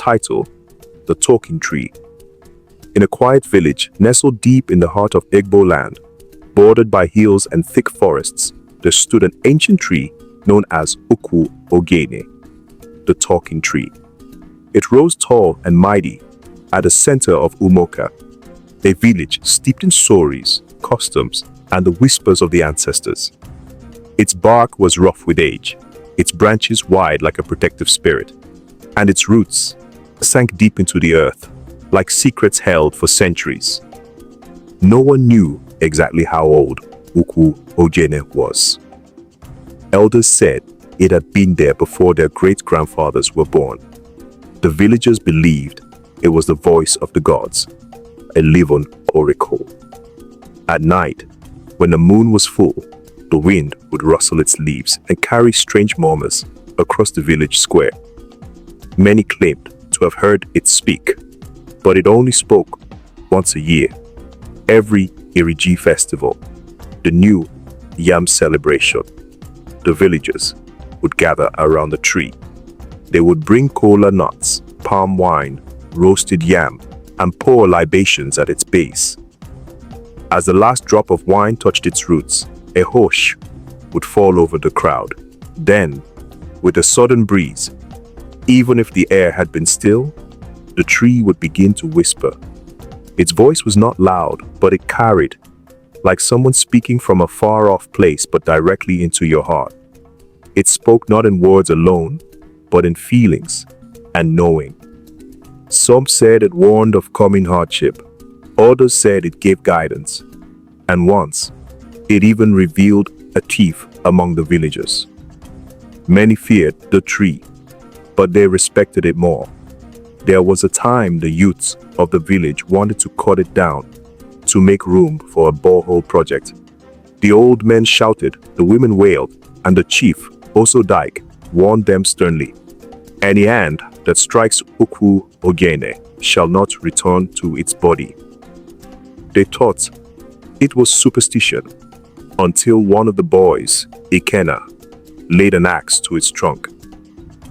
Title: The Talking Tree. In a quiet village nestled deep in the heart of Igbo land, bordered by hills and thick forests, there stood an ancient tree known as Ukwu Ogene, the talking tree. It rose tall and mighty at the center of Umoka, a village steeped in stories, customs, and the whispers of the ancestors. Its bark was rough with age, its branches wide like a protective spirit, and its roots sank deep into the earth, like secrets held for centuries. No one knew exactly how old Ukwu Ogene was. Elders said it had been there before their great-grandfathers were born. The villagers believed it was the voice of the gods, a living oracle. At night, when the moon was full, the wind would rustle its leaves and carry strange murmurs across the village square. Many claimed to have heard it speak, but it only spoke once a year, every Iriji festival, the new yam celebration. The villagers would gather around the tree. They would bring kola nuts, palm wine, roasted yam, and pour libations at its base. As the last drop of wine touched its roots, a hush would fall over the crowd. Then, with a sudden breeze, even if the air had been still, the tree would begin to whisper. Its voice was not loud, but it carried, like someone speaking from a far-off place but directly into your heart. It spoke not in words alone, but in feelings and knowing. Some said it warned of coming hardship. Others said it gave guidance. And once, it even revealed a thief among the villagers. Many feared the tree, but they respected it more. There was a time the youths of the village wanted to cut it down to make room for a borehole project. The old men shouted, the women wailed, and the chief, Oso Dike, warned them sternly. Any hand that strikes Ukwu Ogene shall not return to its body. They thought it was superstition, until one of the boys, Ikena, laid an axe to its trunk.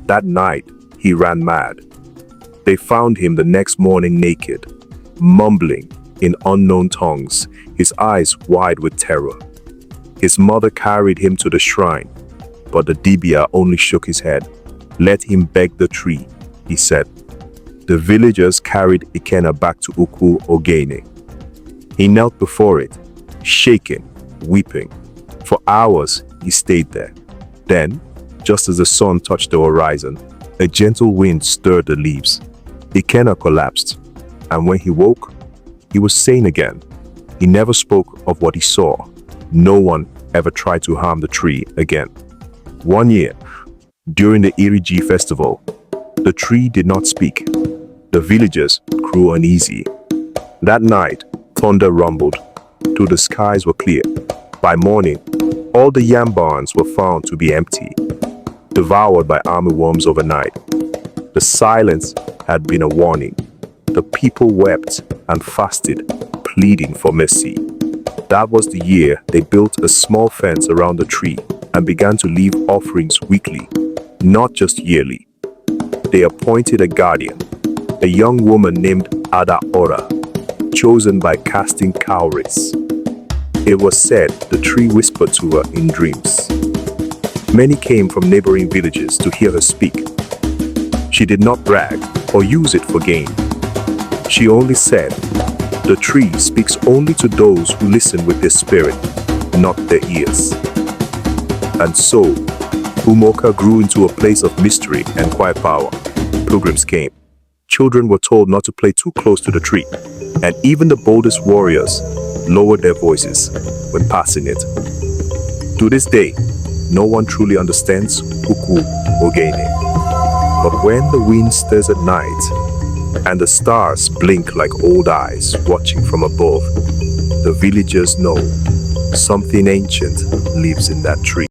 That night, he ran mad. They found him the next morning naked, mumbling in unknown tongues, his eyes wide with terror. His mother carried him to the shrine, but the Dibia only shook his head. Let him beg the tree, he said. The villagers carried Ikena back to Ukwu Ogene. He knelt before it, shaking, weeping. For hours, he stayed there. Then, just as the sun touched the horizon, a gentle wind stirred the leaves. Ikena collapsed, and when he woke, he was sane again. He never spoke of what he saw. No one ever tried to harm the tree again. One year, during the Iriji festival, the tree did not speak. The villagers grew uneasy. That night, thunder rumbled, till the skies were clear. By morning, all the yam barns were found to be empty, devoured by armyworms overnight. The silence had been a warning. The people wept and fasted, pleading for mercy. That was the year they built a small fence around the tree and began to leave offerings weekly, not just yearly. They appointed a guardian, a young woman named Ada Ora, chosen by casting cowries. It was said the tree whispered to her in dreams. Many came from neighboring villages to hear her speak. She did not brag or use it for gain. She only said, the tree speaks only to those who listen with their spirit, not their ears. And so, Umoka grew into a place of mystery and quiet power. Pilgrims came. Children were told not to play too close to the tree, and even the boldest warriors lowered their voices when passing it. To this day, no one truly understands Ukwu Ogene. But when the wind stirs at night, and the stars blink like old eyes watching from above, the villagers know something ancient lives in that tree.